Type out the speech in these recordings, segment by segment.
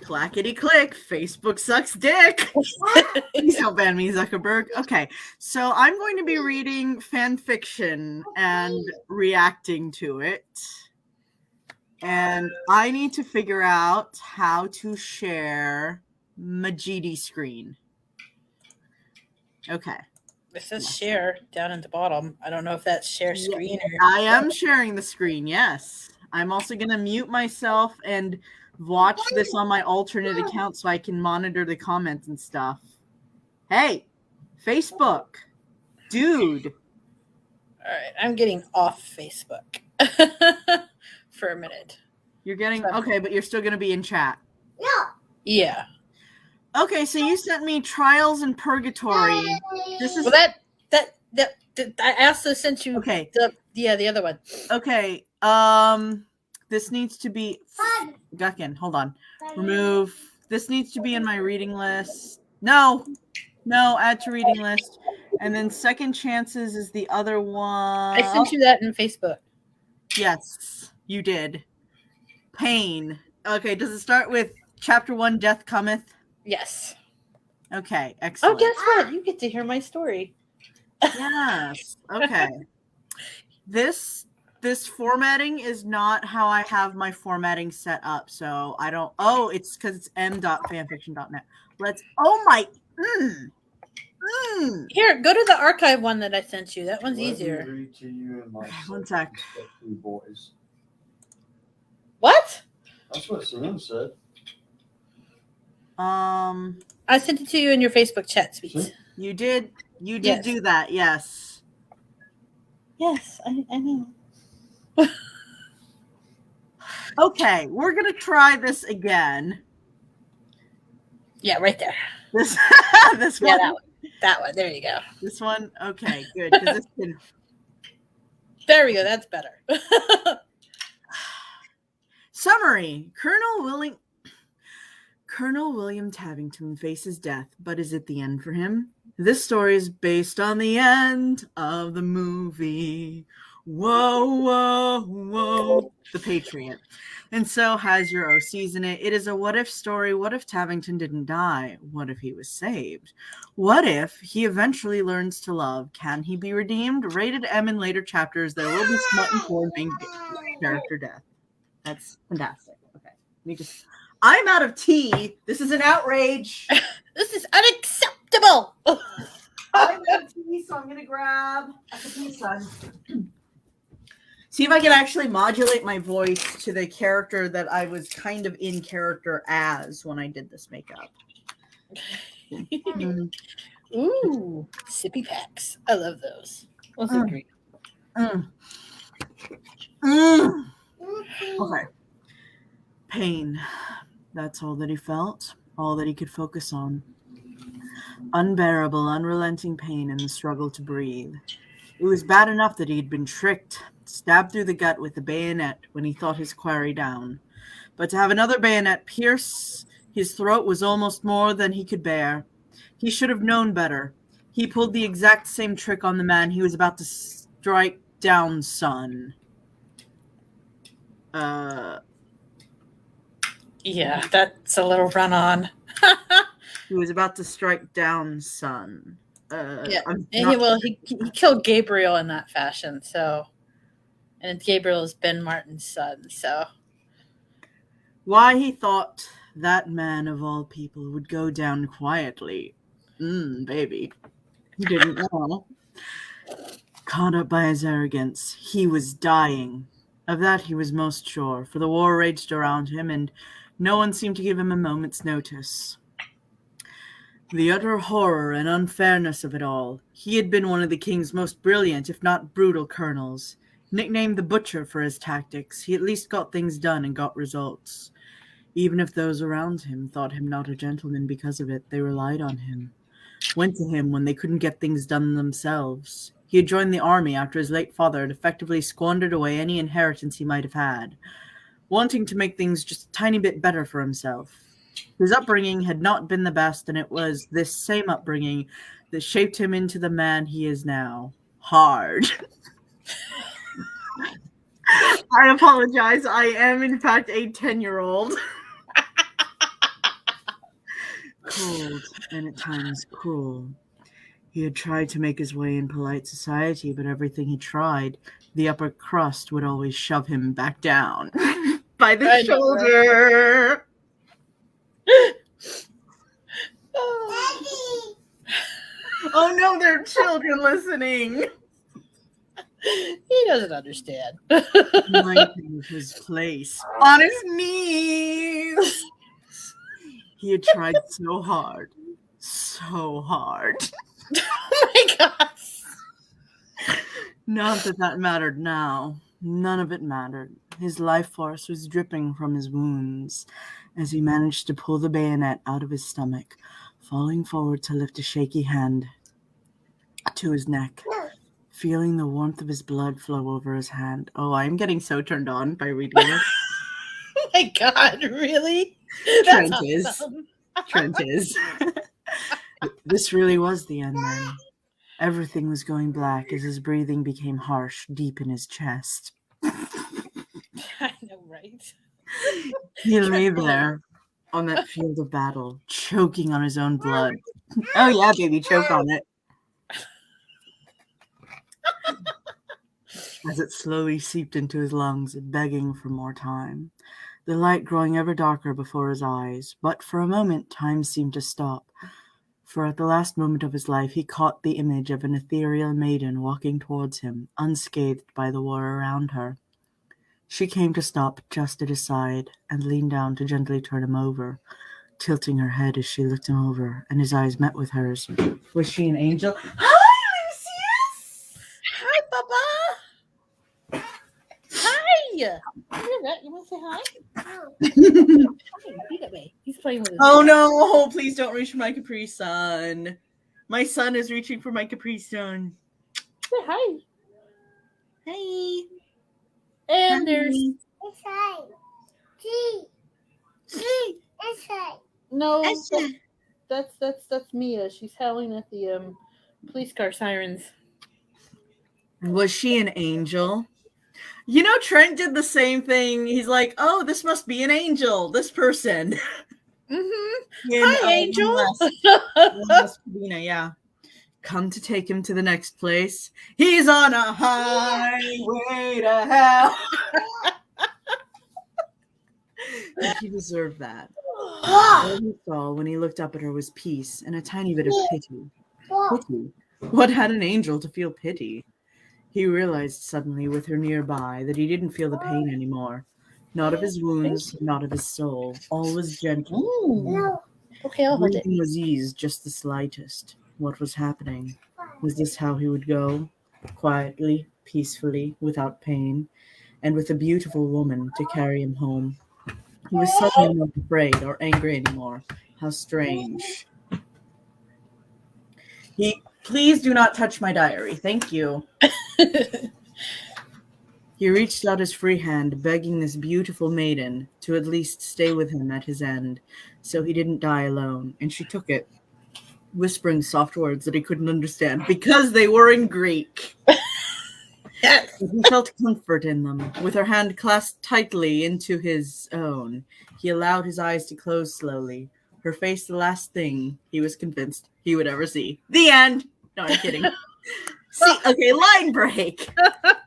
Clackety click, Facebook sucks dick. Please don't ban me, Zuckerberg. Okay, so I'm going to be reading fan fiction and reacting to it. And I need to figure out how to share Majidi screen. Okay. It says share down at the bottom. I don't know if that's share screen or... I am sharing the screen, yes. I'm also going to mute myself and watch this on my alternate account so I can monitor the comments and stuff. Hey, Facebook. Dude. All right, I'm getting off Facebook for a minute. You're getting... Okay, but you're still going to be in chat. No. Yeah. Okay, so you sent me Trials in Purgatory. This is... Well, that I also sent you okay. The other one. Okay, this needs to be... Guckin, hold on. Remove... This needs to be in my reading list. No, add to reading list. And then Second Chances is the other one. I sent you that in Facebook. Yes, you did. Pain. Okay, does it start with Chapter 1, Death Cometh? Yes. Okay, excellent. Oh, guess what? You get to hear my story. Yes. Okay. This formatting is not how I have my formatting set up, so I don't... Oh, it's because it's m.fanfiction.net. Let's... Oh my... Here, go to the archive one that I sent you. That one's easier. Read to you and Okay, one sec. boys. What? That's what Sigyn said. I sent it to you in your Facebook chat, Sweets. You did Yes. do that, yes. Yes, I know. Okay, we're gonna try this again. Yeah, right there. This one. Yeah, that one. There you go. This one. Okay, good. 'Cause this can... There we go. That's better. Summary: Colonel William Tavington faces death, but is it the end for him? This story is based on the end of the movie. Whoa, whoa, whoa. The Patriot. And so has your OCs in it. It is a what-if story. What if Tavington didn't die? What if he was saved? What if he eventually learns to love? Can he be redeemed? Rated M in later chapters. There will be smut and porn main character death. That's fantastic. Okay. I'm out of tea. This is an outrage. This is unacceptable. I'm out of tea, so I'm going to grab a Capri Sun. See if I can actually modulate my voice to the character that I was kind of in character as when I did this makeup. Ooh, sippy packs. I love those. Those are great. Okay. Pain. That's all that he felt, all that he could focus on. Unbearable, unrelenting pain in the struggle to breathe. It was bad enough that he'd been tricked, stabbed through the gut with a bayonet when he thought his quarry down. But to have another bayonet pierce his throat was almost more than he could bear. He should have known better. He pulled the exact same trick on the man he was about to strike down, son. Yeah, that's a little run on. He was about to strike down, son. Yeah, he killed Gabriel in that fashion, so... And Gabriel is Ben Martin's son, so... Why he thought that man of all people would go down quietly. Baby. He didn't know. Caught up by his arrogance, he was dying. Of that he was most sure, for the war raged around him, and no one seemed to give him a moment's notice. The utter horror and unfairness of it all. He had been one of the king's most brilliant, if not brutal, colonels. Nicknamed the Butcher for his tactics, he at least got things done and got results. Even if those around him thought him not a gentleman because of it, they relied on him. Went to him when they couldn't get things done themselves. He had joined the army after his late father had effectively squandered away any inheritance he might have had, wanting to make things just a tiny bit better for himself. His upbringing had not been the best, and it was this same upbringing that shaped him into the man he is now. Hard. I apologize. I am, in fact, a 10-year-old. cold and at times cruel. He had tried to make his way in polite society, but everything he tried, the upper crust would always shove him back down by the I know, right? shoulder. Oh. Oh no, there are children listening. He doesn't understand. Reminding of his place on his knees. He had tried so hard. So hard. Oh my God. Not that that mattered now. None of it mattered. His life force was dripping from his wounds as he managed to pull the bayonet out of his stomach, falling forward to lift a shaky hand to his neck, feeling the warmth of his blood flow over his hand. Oh, I'm getting so turned on by reading this. Oh my God, really? Trent That's is. awesome. Trent is. This really was the end then. Everything was going black as his breathing became harsh deep in his chest. I know, right? He lay there on that field of battle, choking on his own blood. Oh yeah, baby, choke on it. As it slowly seeped into his lungs, begging for more time. The light growing ever darker before his eyes, but for a moment time seemed to stop. For at the last moment of his life he caught the image of an ethereal maiden walking towards him, unscathed by the war around her. She came to stop just at his side and leaned down to gently turn him over, tilting her head as she looked him over, and his eyes met with hers. Was she an angel? Hi, Lucius! Hi, Baba. Hi. You want to say hi? Hi, be that way. He's playing with his Oh no, oh, please don't reach for my Capri Sun. My son is reaching for my Capri Sun. Say hi. Hey. And there's no. That's Mia. She's howling at the police car sirens. Was she an angel? You know, Trent did the same thing. He's like, oh, this must be an angel, this person. Mm-hmm. In, Hi, Angel. West Covina, yeah. Come to take him to the next place. He's on a highway to hell. And he deserved that. All he saw when he looked up at her was peace and a tiny bit of pity. Pity? What had an angel to feel pity? He realized suddenly with her nearby that he didn't feel the pain anymore. Not of his wounds, not of his soul. All was gentle. Ooh. Okay, I'll hold it. Breathing was eased just the slightest. What was happening? Was this how he would go? Quietly, peacefully, without pain, and with a beautiful woman to carry him home. He was suddenly not afraid or angry anymore. How strange. Please do not touch my diary. Thank you. He reached out his free hand, begging this beautiful maiden to at least stay with him at his end, so he didn't die alone, and she took it, whispering soft words that he couldn't understand, because they were in Greek. Yes. He felt comfort in them. With her hand clasped tightly into his own, he allowed his eyes to close slowly, her face the last thing he was convinced he would ever see. The end! No, I'm kidding. See, okay, line break.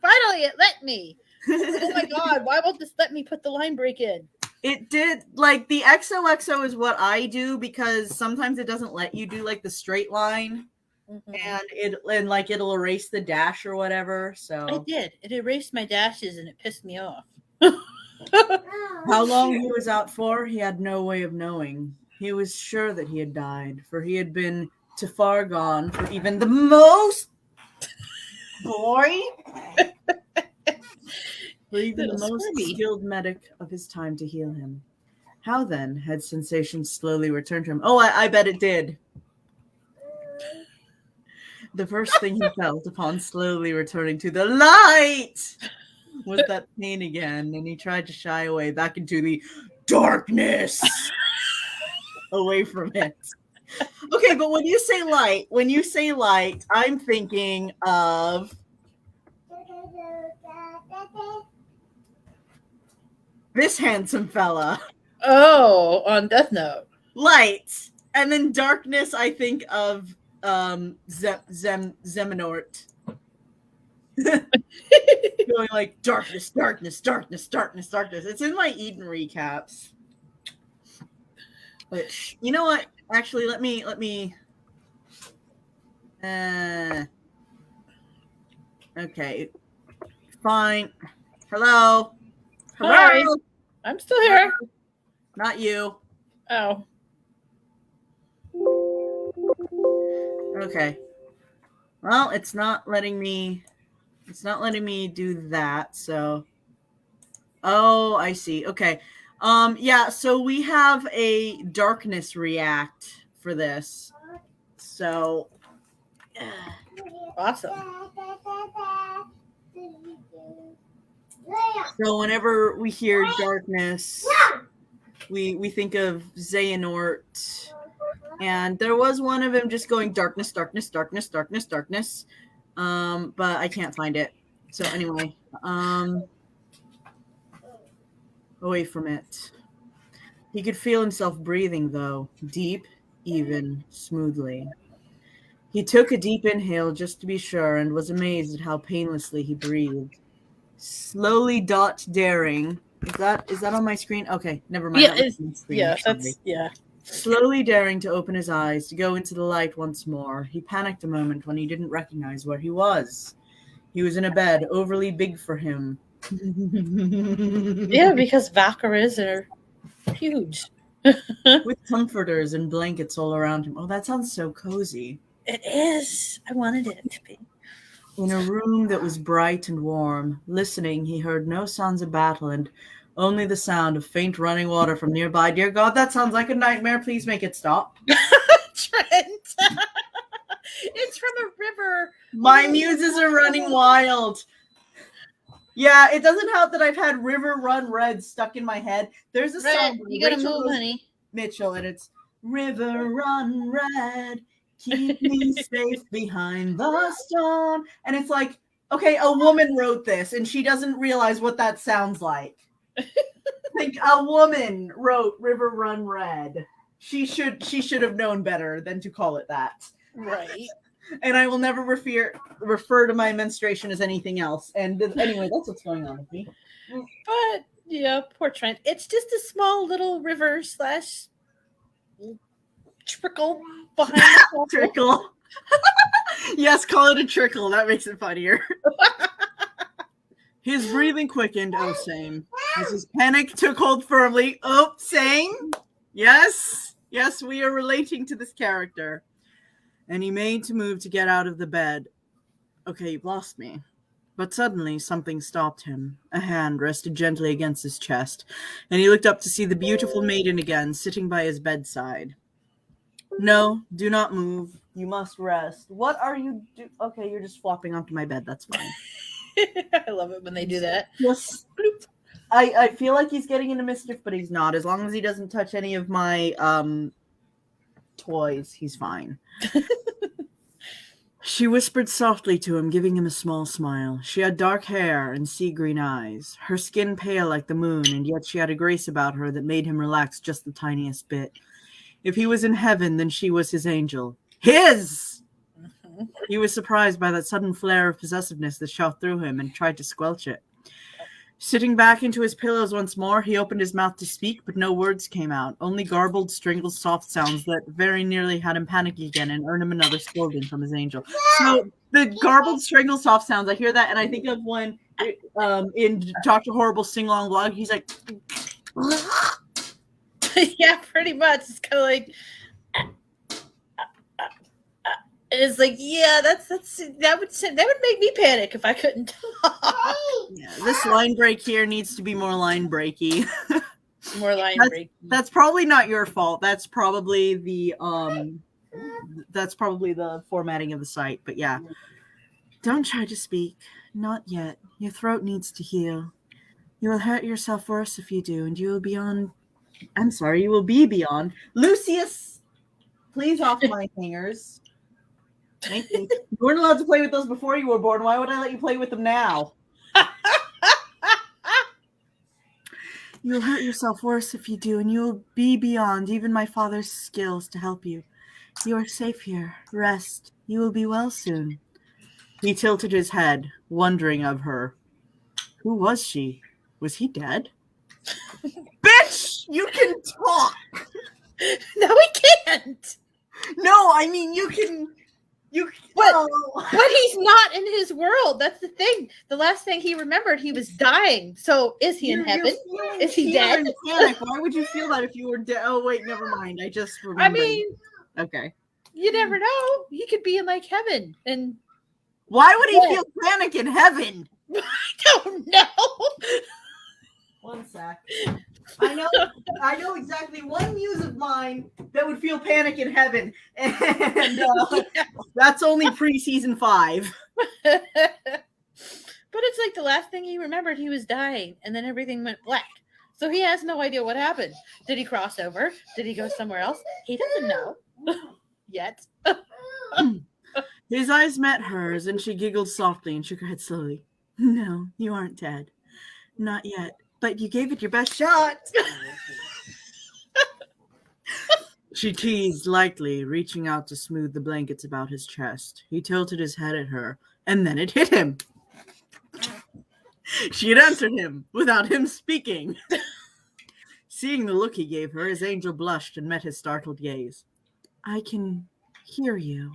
Finally, it let me. Oh my God, why won't this let me put the line break in? It did, like, the XOXO is what I do because sometimes it doesn't let you do, like, the straight line. Mm-hmm. And like, it'll erase the dash or whatever, so. I did. It erased my dashes and it pissed me off. How long he was out for, he had no way of knowing. He was sure that he had died, for he had been too far gone for even the most boy. For even the most skilled medic of his time to heal him. How then had sensation slowly returned to him? Oh, I bet it did. The first thing he felt upon slowly returning to the light was that pain again, and he tried to shy away back into the darkness, away from it. Okay, but when you say light, I'm thinking of this handsome fella. Oh, on Death Note. Light. And then darkness, I think of Zeminort. Going like darkness, darkness, darkness, darkness, darkness. It's in my Eden recaps. Which, you know what? Actually, let me okay. Fine. Hello. Hello. Hi. I'm still here. Not you. Oh. Okay. Well, it's not letting me do that, so oh, I see. Okay. Yeah, so we have a darkness react for this. So Awesome. so whenever we hear darkness, we think of Xehanort. And there was one of him just going darkness, darkness, darkness, darkness, darkness. But I can't find it. So anyway, away from it. He could feel himself breathing, though, deep, even, smoothly. He took a deep inhale just to be sure and was amazed at how painlessly he breathed. Slowly daring. Is that on my screen? Okay, never mind. Yeah, That was on my screen. yeah, Sorry. that's yeah. Slowly daring to open his eyes to go into the light once more, he panicked a moment when he didn't recognize where he was. He was in a bed overly big for him. Yeah, because Valkyries are huge. With comforters and blankets all around him. Oh, that sounds so cozy. It is. I wanted it to be. In a room that was bright and warm, listening, he heard no sounds of battle and only the sound of faint running water from nearby. Dear God, that sounds like a nightmare. Please make it stop. Trent. It's from a river. My muses are running wild. Yeah, it doesn't help that I've had River Run Red stuck in my head. There's a song by You gotta Rachel move, honey. Mitchell, and it's River Run Red, keep me safe behind the stone. And it's like, okay, a woman wrote this, and she doesn't realize what that sounds like. Like a woman wrote River Run Red. She should have known better than to call it that. Right. And I will never refer to my menstruation as anything else. And anyway, that's what's going on with me. But yeah, poor Trent. It's just a small little river / trickle behind the Trickle. Yes, call it a trickle. That makes it funnier. His breathing quickened. Oh, same. As his panic took hold firmly. Oh, same. Yes. Yes, we are relating to this character. And he made to move to get out of the bed. Okay, you've lost me. But suddenly, something stopped him. A hand rested gently against his chest, and he looked up to see the beautiful maiden again, sitting by his bedside. No, do not move. You must rest. What are you doing? Okay, you're just flopping onto my bed. That's fine. I love it when they do that. Yes. I feel like he's getting into mischief, but he's not. As long as he doesn't touch any of my toys, he's fine. She whispered softly to him, giving him a small smile. She had dark hair and sea-green eyes, her skin pale like the moon, and yet she had a grace about her that made him relax just the tiniest bit. If he was in heaven, then she was his angel. His! Mm-hmm. He was surprised by that sudden flare of possessiveness that shot through him and tried to squelch it. Sitting back into his pillows once more, he opened his mouth to speak, but no words came out, only garbled, strangled, soft sounds that very nearly had him panic again and earn him another scolding from his angel. So the garbled, strangled, soft sounds, I hear that, and I think of when in Dr. Horrible's sing-along vlog, he's like... Yeah, pretty much. It's kind of like... it's like, yeah, that would make me panic if I couldn't talk. Yeah, this line break here needs to be more line breaky. More line breaky. That's probably not your fault. That's probably the formatting of the site. But yeah, don't try to speak. Not yet. Your throat needs to heal. You will hurt yourself worse if you do, and you will be beyond. Lucius, please off my fingers. Thank you. You weren't allowed to play with those before you were born. Why would I let you play with them now? You'll hurt yourself worse if you do, and you'll be beyond even my father's skills to help you. You are safe here. Rest. You will be well soon. He tilted his head, wondering of her. Who was she? Was he dead? Bitch! You can talk! No, he can't. No, I mean, you can... What? Oh. But he's not in his world. That's the thing. The last thing he remembered, he was dying. So is he in heaven? Is he dead? And panic. Why would you feel that if you were dead? Oh, wait, never mind. I just I remembered. mean, Okay. you never know. He could be in like heaven. And Why would he Yeah. feel panic in heaven? I don't know. One sec. I know exactly one muse of mine that would feel panic in heaven, and that's only pre-season 5. But it's like the last thing he remembered, he was dying, and then everything went black. So he has no idea what happened. Did he cross over? Did he go somewhere else? He doesn't know yet. His eyes met hers, and she giggled softly and shook her head slowly. No, you aren't dead. Not yet. But you gave it your best shot. She teased lightly, reaching out to smooth the blankets about his chest. He tilted his head at her, and then it hit him. She had answered him without him speaking. Seeing the look he gave her, his angel blushed and met his startled gaze. I can hear you.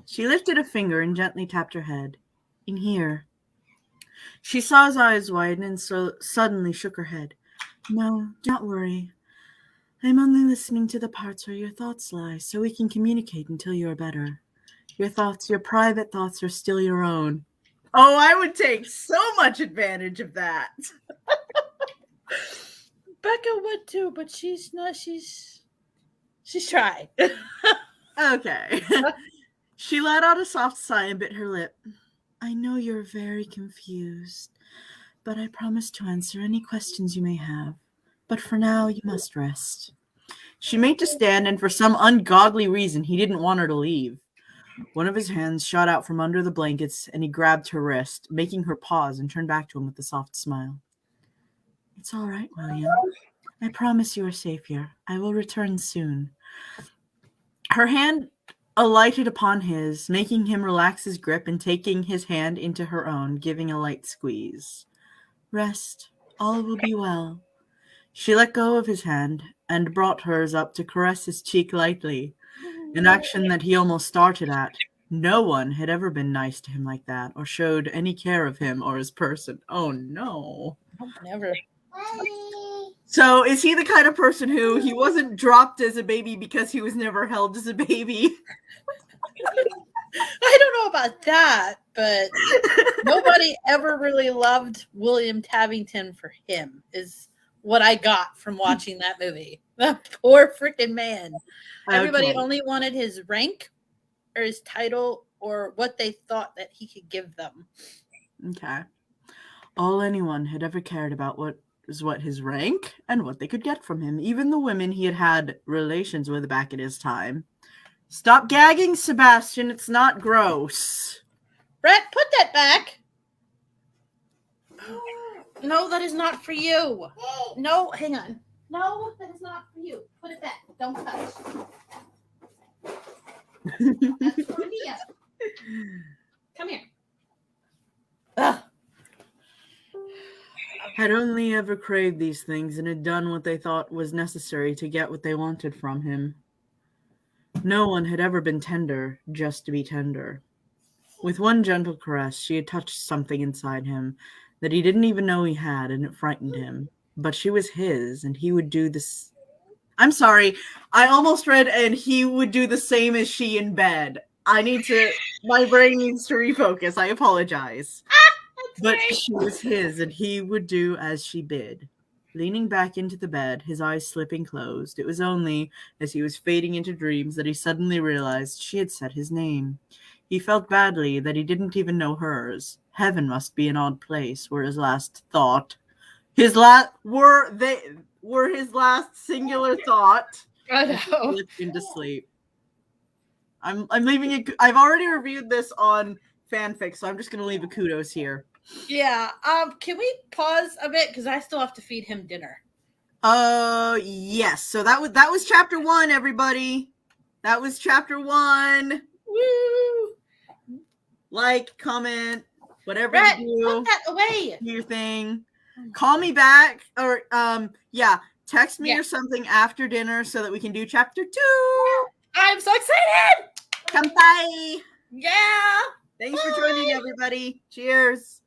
She lifted a finger and gently tapped her head. In here. She saw his eyes widen and so suddenly shook her head. No, do not worry. I'm only listening to the parts where your thoughts lie, so we can communicate until you are better. Your thoughts, your private thoughts, are still your own. Oh, I would take so much advantage of that. Becca would too, but she's not. She's tried. Okay. She let out a soft sigh and bit her lip. I know you're very confused, but I promise to answer any questions you may have. But for now, you must rest. She made to stand, and for some ungodly reason, he didn't want her to leave. One of his hands shot out from under the blankets, and he grabbed her wrist, making her pause and turn back to him with a soft smile. It's all right, William. I promise you are safe here. I will return soon. Her hand alighted upon his, making him relax his grip and taking his hand into her own, giving a light squeeze. Rest. All will be well. She let go of his hand and brought hers up to caress his cheek lightly, an action that he almost started at. No one had ever been nice to him like that, or showed any care of him or his person. Oh, no. Never. So is he the kind of person who he wasn't dropped as a baby because he was never held as a baby? I don't know about that, but nobody ever really loved William Tabington for him, is what I got from watching that movie. That poor freaking man. Everybody Okay. only wanted his rank or his title or what they thought that he could give them. Okay. All anyone had ever cared about was what his rank and what they could get from him, even the women he had had relations with back in his time. Stop gagging, Sebastian. It's not gross. Brett, put that back. No, that is not for you. No, hang on. No, that is not for you. Put it back. Don't touch. That's for Mia. Come here. Ugh. Had only ever craved these things and had done what they thought was necessary to get what they wanted from him. No one had ever been tender just to be tender. With one gentle caress, she had touched something inside him that he didn't even know he had, and it frightened him. But she was his, and he would do this. I'm sorry, I almost read, and he would do the same as she in bed. My brain needs to refocus. I apologize. But she was his, and he would do as she bid. Leaning back into the bed, his eyes slipping closed, it was only as he was fading into dreams that he suddenly realized she had said his name. He felt badly that he didn't even know hers. Heaven must be an odd place, were his last thought. His last singular thought. I know. Slipped into sleep. I'm leaving it. I've already reviewed this on fanfic, so I'm just gonna leave a kudos here. Yeah. Can we pause a bit because I still have to feed him dinner. Yes. So that was chapter 1, everybody. That was chapter 1. Woo! Like, comment, whatever Brett, you do. put that away. Do your thing. Call me back, or text me Yeah. or something after dinner so that we can do chapter 2. I'm so excited. Kanpai. Yeah. Thanks for joining, everybody. Cheers.